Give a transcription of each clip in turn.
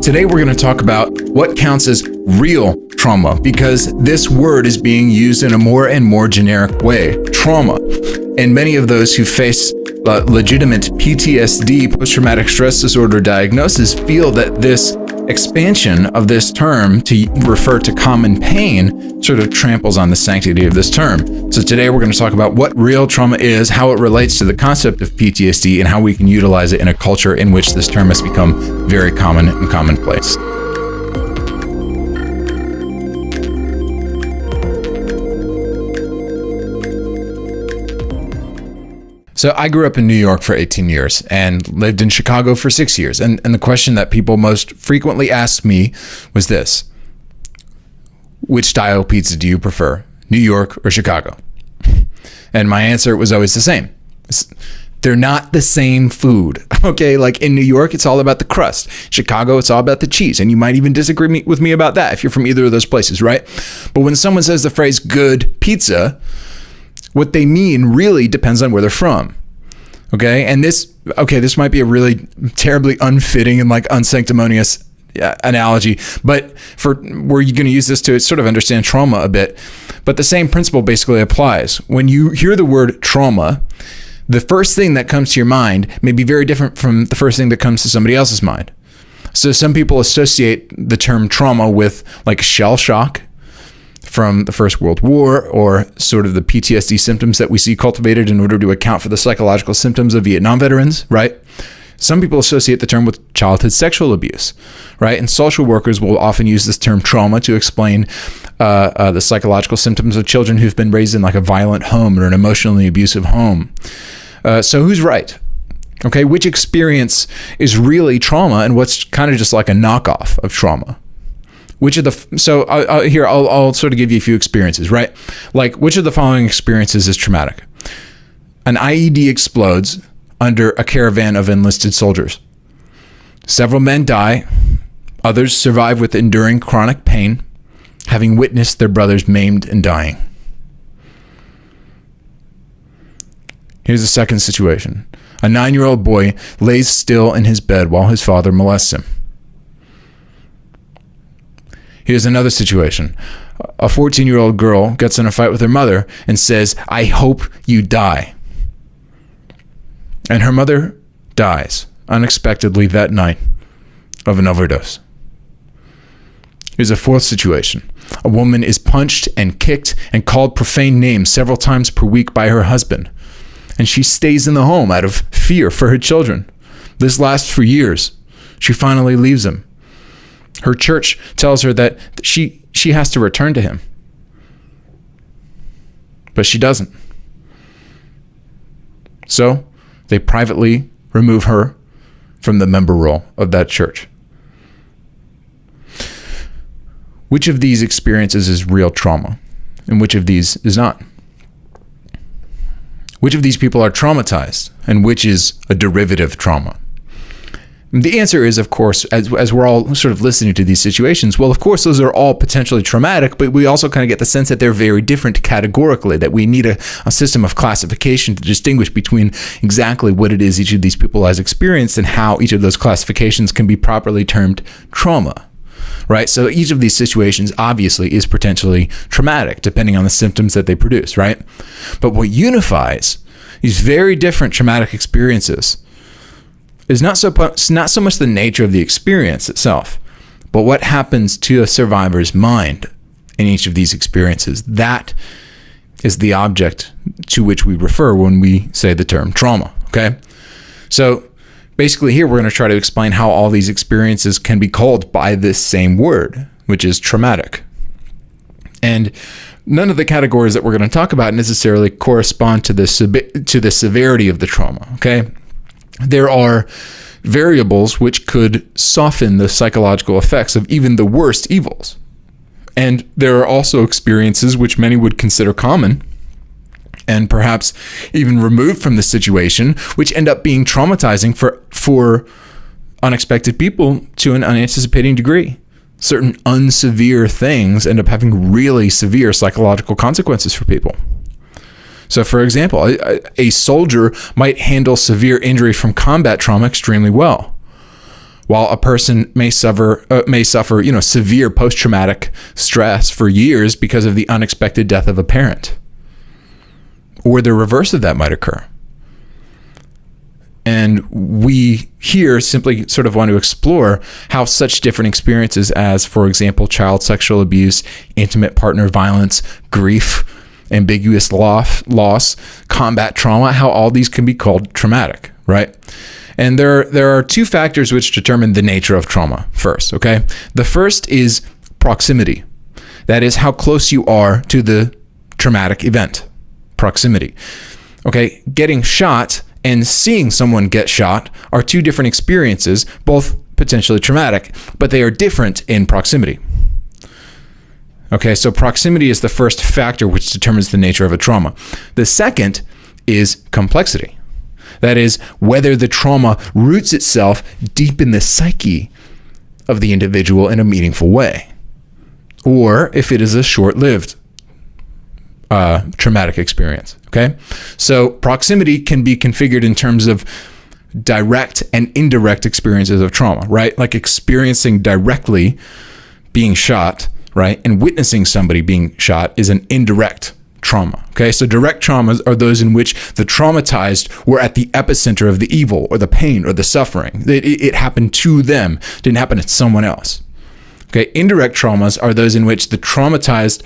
Today we're going to talk about what counts as real trauma, because this word is being used in a more and more generic way, trauma. And many of those who face legitimate PTSD, post-traumatic stress disorder diagnosis, feel that this expansion of this term to refer to common pain sort of tramples on the sanctity of this term. So today we're going to talk about what real trauma is, how it relates to the concept of PTSD, and how we can utilize it in a culture in which this term has become very common and commonplace. So I grew up in New York for 18 years and lived in Chicago for 6 years. And the question that people most frequently asked me was this: which style pizza do you prefer, New York or Chicago? And my answer was always the same. They're not the same food, okay? Like in New York, it's all about the crust. Chicago, it's all about the cheese. And you might even disagree with me about that if you're from either of those places, right? But when someone says the phrase good pizza, what they mean really depends on where they're from, okay? And this might be a really terribly unfitting and like unsanctimonious analogy, but we're going to use this to sort of understand trauma a bit. But the same principle basically applies. When you hear the word trauma, the first thing that comes to your mind may be very different from the first thing that comes to somebody else's mind. So some people associate the term trauma with like shell shock from the First World War, or sort of the PTSD symptoms that we see cultivated in order to account for the psychological symptoms of Vietnam veterans, right? Some people associate the term with childhood sexual abuse, right? And social workers will often use this term trauma to explain the psychological symptoms of children who've been raised in like a violent home or an emotionally abusive home. So who's right? Okay, which experience is really trauma and what's kind of just like a knockoff of trauma? I'll sort of give you a few experiences, right? Like, which of the following experiences is traumatic? An IED explodes under a caravan of enlisted soldiers. Several men die. Others survive with enduring chronic pain, having witnessed their brothers maimed and dying. Here's a second situation. A 9-year-old boy lays still in his bed while his father molests him. Here's another situation. A 14-year-old girl gets in a fight with her mother and says, "I hope you die." And her mother dies unexpectedly that night of an overdose. Here's a fourth situation. A woman is punched and kicked and called profane names several times per week by her husband, and she stays in the home out of fear for her children. This lasts for years. She finally leaves him. Her church tells her that she has to return to him, but she doesn't. So they privately remove her from the member roll of that church. Which of these experiences is real trauma, and which of these is not? Which of these people are traumatized, and which is a derivative trauma? The answer is, of course, as we're all sort of listening to these situations, well, of course, those are all potentially traumatic, but we also kind of get the sense that they're very different categorically, that we need a system of classification to distinguish between exactly what it is each of these people has experienced and how each of those classifications can be properly termed trauma, right? So each of these situations obviously is potentially traumatic, depending on the symptoms that they produce, right? But what unifies these very different traumatic experiences is not so much the nature of the experience itself, but what happens to a survivor's mind in each of these experiences. That is the object to which we refer when we say the term trauma, okay? So basically here we're going to try to explain how all these experiences can be called by this same word, which is traumatic. And none of the categories that we're going to talk about necessarily correspond to the severity of the trauma, okay? There are variables which could soften the psychological effects of even the worst evils. And there are also experiences which many would consider common and perhaps even removed from the situation, which end up being traumatizing for unexpected people to an unanticipating degree. Certain unsevere things end up having really severe psychological consequences for people. So, for example, a soldier might handle severe injury from combat trauma extremely well, while a person may suffer, severe post-traumatic stress for years because of the unexpected death of a parent, or the reverse of that might occur. And we here simply sort of want to explore how such different experiences as, for example, child sexual abuse, intimate partner violence, grief, ambiguous loss, combat trauma, how all these can be called traumatic, right? And there are two factors which determine the nature of trauma first, okay? The first is proximity. That is how close you are to the traumatic event. Proximity. Okay, getting shot and seeing someone get shot are two different experiences, both potentially traumatic, but they are different in proximity. Okay, so proximity is the first factor which determines the nature of a trauma. The second is complexity. That is, whether the trauma roots itself deep in the psyche of the individual in a meaningful way, or if it is a short-lived traumatic experience. Okay, so proximity can be configured in terms of direct and indirect experiences of trauma, right? Like experiencing directly being shot, right? And witnessing somebody being shot is an indirect trauma. Okay, so direct traumas are those in which the traumatized were at the epicenter of the evil or the pain or the suffering. It happened to them, didn't happen to someone else. Okay, indirect traumas are those in which the traumatized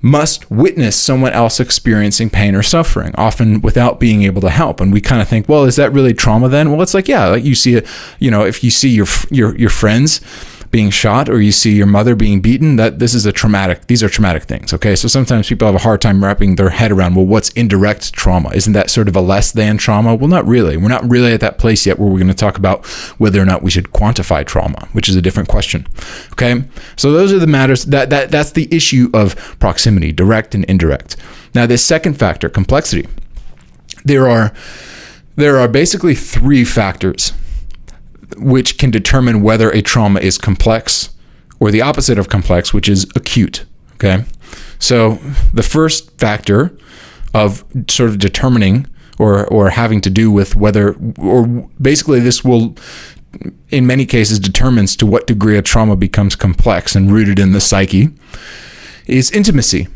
must witness someone else experiencing pain or suffering, often without being able to help. And we kind of think, well, is that really trauma then? Well, it's like, yeah, like you see it, if you see your friends being shot, or you see your mother being beaten, these are traumatic things. Okay, so sometimes people have a hard time wrapping their head around, well, what's indirect trauma? Isn't that sort of a less than trauma? Well, not really. We're not really at that place yet where we're going to talk about whether or not we should quantify trauma, which is a different question. Okay, so those are the matters that's the issue of proximity, direct and indirect. Now, this second factor, complexity, there are basically three factors which can determine whether a trauma is complex or the opposite of complex, which is acute. Okay, so the first factor of sort of determining or having to do with whether, or basically this will, in many cases, determines to what degree a trauma becomes complex and rooted in the psyche, is intimacy.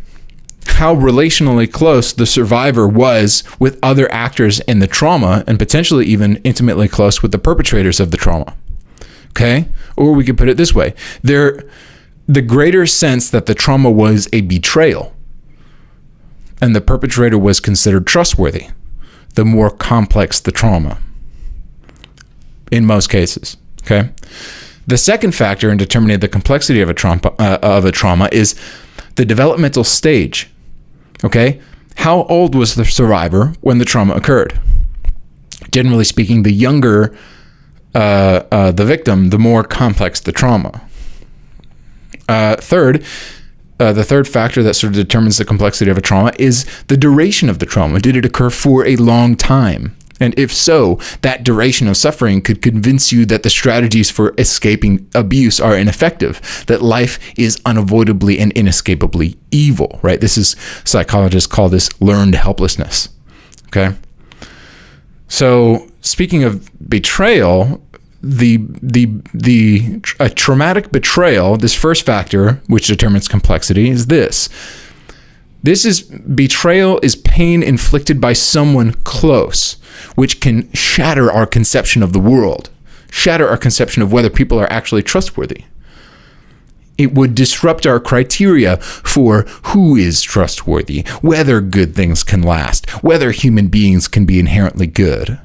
How relationally close the survivor was with other actors in the trauma, and potentially even intimately close with the perpetrators of the trauma. Okay? Or we could put it this way. The greater sense that the trauma was a betrayal and the perpetrator was considered trustworthy, the more complex the trauma. In most cases. Okay? The second factor in determining the complexity of a trauma is the developmental stage. Okay, how old was the survivor when the trauma occurred? Generally speaking, the younger the victim, the more complex the trauma. The third factor that sort of determines the complexity of a trauma is the duration of the trauma. Did it occur for a long time? And if so, that duration of suffering could convince you that the strategies for escaping abuse are ineffective, that life is unavoidably and inescapably evil, right? This is, psychologists call this learned helplessness, okay? So speaking of betrayal, a traumatic betrayal, this first factor, which determines complexity, is this. Betrayal is pain inflicted by someone close, which can shatter our conception of the world, shatter our conception of whether people are actually trustworthy. It would disrupt our criteria for who is trustworthy, whether good things can last, whether human beings can be inherently good.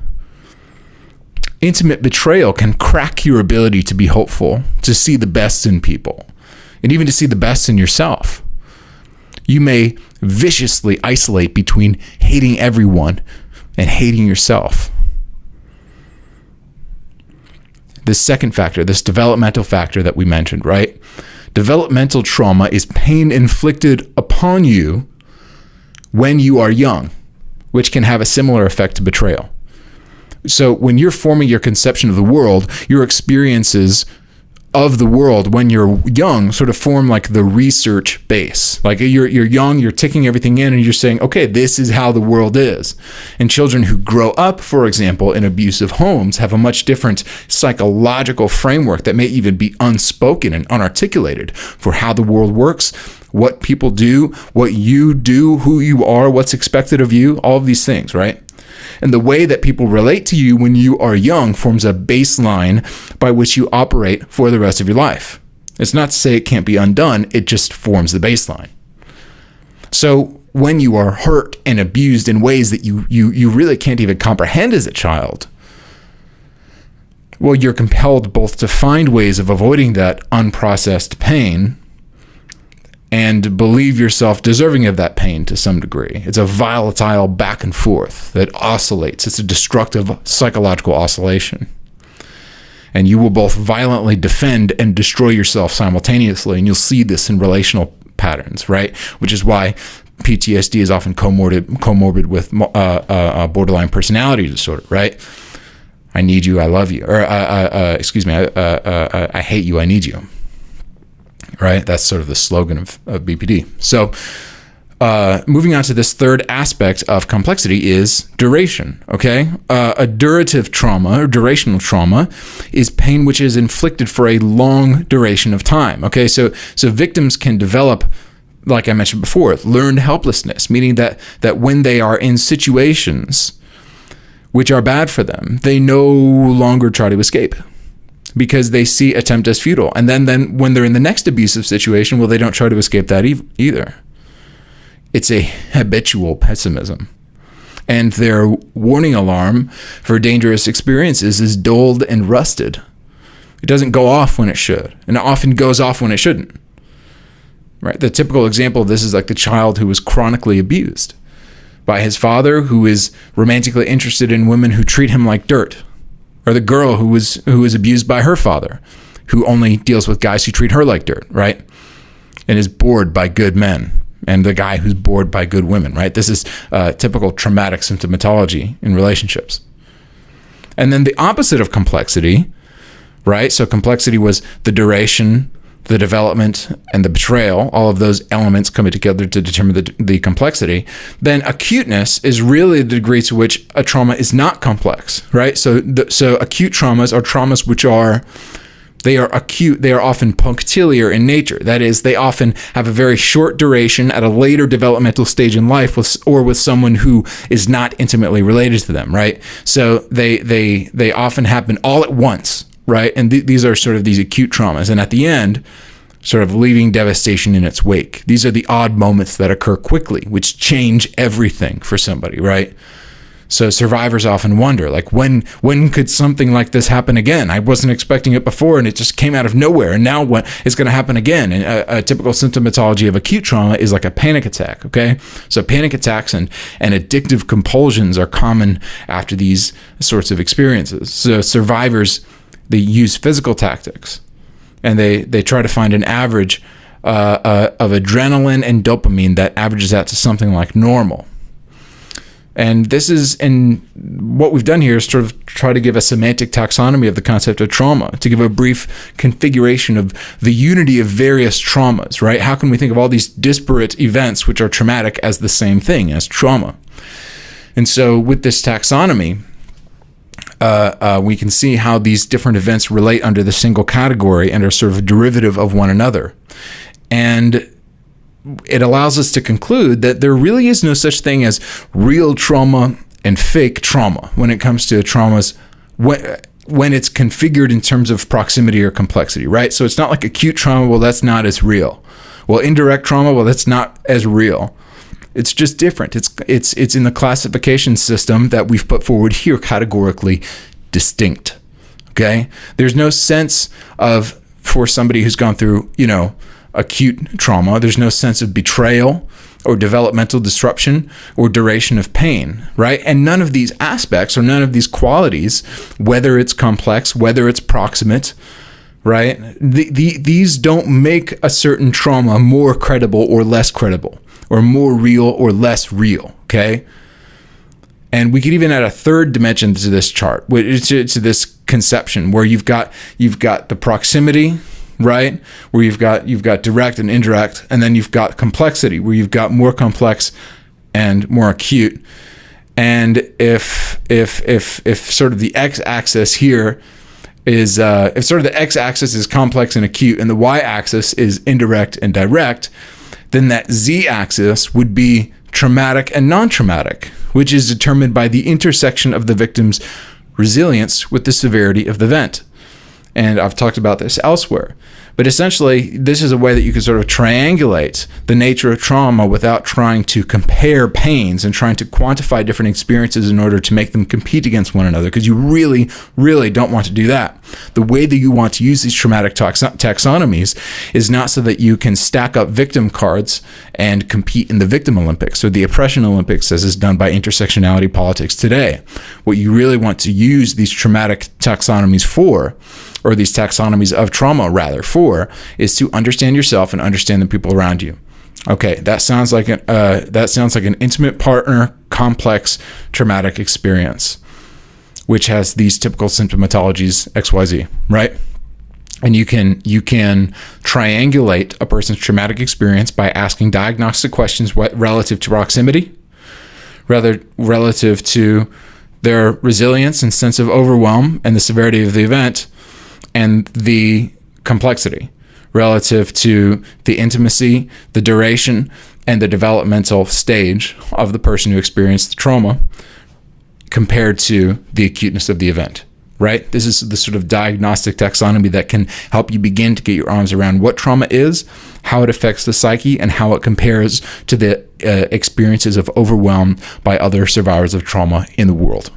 Intimate betrayal can crack your ability to be hopeful, to see the best in people, and even to see the best in yourself. You may viciously isolate between hating everyone and hating yourself. This second factor, this developmental factor that we mentioned, right? Developmental trauma is pain inflicted upon you when you are young, which can have a similar effect to betrayal. So when you're forming your conception of the world, your experiences of the world when you're young sort of form like the research base. Like you're young, you're taking everything in and you're saying, okay, this is how the world is. And children who grow up, for example, in abusive homes have a much different psychological framework that may even be unspoken and unarticulated for how the world works, what people do, what you do, who you are, what's expected of you, all of these things, right? And the way that people relate to you when you are young forms a baseline by which you operate for the rest of your life. It's not to say it can't be undone, it just forms the baseline. So when you are hurt and abused in ways that you really can't even comprehend as a child, well, you're compelled both to find ways of avoiding that unprocessed pain and believe yourself deserving of that pain to some degree. It's a volatile back and forth that oscillates. It's a destructive psychological oscillation. And you will both violently defend and destroy yourself simultaneously. And you'll see this in relational patterns, right? Which is why PTSD is often comorbid with borderline personality disorder, right? I need you, I love you. Or, I hate you, I need you. Right? That's sort of the slogan of BPD. So moving on to this third aspect of complexity is duration. Okay? A durative trauma or durational trauma is pain which is inflicted for a long duration of time. Okay? So victims can develop, like I mentioned before, learned helplessness, meaning that when they are in situations which are bad for them, they no longer try to escape, because they see attempt as futile. And then when they're in the next abusive situation, well, they don't try to escape that either. It's a habitual pessimism. And their warning alarm for dangerous experiences is dulled and rusted. It doesn't go off when it should, and it often goes off when it shouldn't. Right? The typical example of this is like the child who was chronically abused by his father, who is romantically interested in women who treat him like dirt. Or the girl who was abused by her father, who only deals with guys who treat her like dirt, right? And is bored by good men. And the guy who's bored by good women, right? This is typical traumatic symptomatology in relationships. And then the opposite of complexity, right? So complexity was the duration, the development, and the betrayal, all of those elements coming together to determine the complexity. Then acuteness is really the degree to which a trauma is not complex, right? So acute traumas are traumas which are acute. They are often punctiliar in nature. That is, they often have a very short duration at a later developmental stage in life with someone who is not intimately related to them, right? So they often happen all at once, right? And these are sort of these acute traumas. And at the end, sort of leaving devastation in its wake. These are the odd moments that occur quickly, which change everything for somebody, right? So survivors often wonder, like, when could something like this happen again? I wasn't expecting it before, and it just came out of nowhere. And now what is going to happen again? And a typical symptomatology of acute trauma is like a panic attack, okay? So panic attacks and addictive compulsions are common after these sorts of experiences. So survivors, they use physical tactics, and they try to find an average of adrenaline and dopamine that averages out to something like normal. And this is, and what we've done here is sort of try to give a semantic taxonomy of the concept of trauma, to give a brief configuration of the unity of various traumas, right? How can we think of all these disparate events which are traumatic as the same thing, as trauma? And so with this taxonomy, we can see how these different events relate under the single category and are sort of derivative of one another. And it allows us to conclude that there really is no such thing as real trauma and fake trauma when it comes to traumas when it's configured in terms of proximity or complexity, right? So it's not like acute trauma, well, that's not as real. Well, indirect trauma, well, that's not as real. It's just different. It's in the classification system that we've put forward here, categorically distinct, okay? There's no sense of, for somebody who's gone through, acute trauma, there's no sense of betrayal or developmental disruption or duration of pain, right? And none of these aspects or none of these qualities, whether it's complex, whether it's proximate, right? These don't make a certain trauma more credible or less credible, or more real or less real, okay? And we could even add a third dimension to this chart, to this conception where you've got the proximity, right? Where you've got direct and indirect, and then you've got complexity, where you've got more complex and more acute. And if sort of the x-axis here is if sort of the x-axis is complex and acute, and the y-axis is indirect and direct, then that z-axis would be traumatic and non-traumatic, which is determined by the intersection of the victim's resilience with the severity of the event. And I've talked about this elsewhere. But essentially, this is a way that you can sort of triangulate the nature of trauma without trying to compare pains and trying to quantify different experiences in order to make them compete against one another, because you really, really don't want to do that. The way that you want to use these traumatic taxonomies is not so that you can stack up victim cards and compete in the victim Olympics or the oppression Olympics, as is done by intersectionality politics today. What you really want to use these traumatic taxonomies for, or these taxonomies of trauma rather, for, is to understand yourself and understand the people around you. Okay, that sounds like an intimate partner, complex, traumatic experience, which has these typical symptomatologies XYZ, right? And you can triangulate a person's traumatic experience by asking diagnostic questions relative to proximity, relative to their resilience and sense of overwhelm and the severity of the event, and the complexity relative to the intimacy, the duration, and the developmental stage of the person who experienced the trauma compared to the acuteness of the event, right? This is the sort of diagnostic taxonomy that can help you begin to get your arms around what trauma is, how it affects the psyche, and how it compares to the experiences of overwhelm by other survivors of trauma in the world.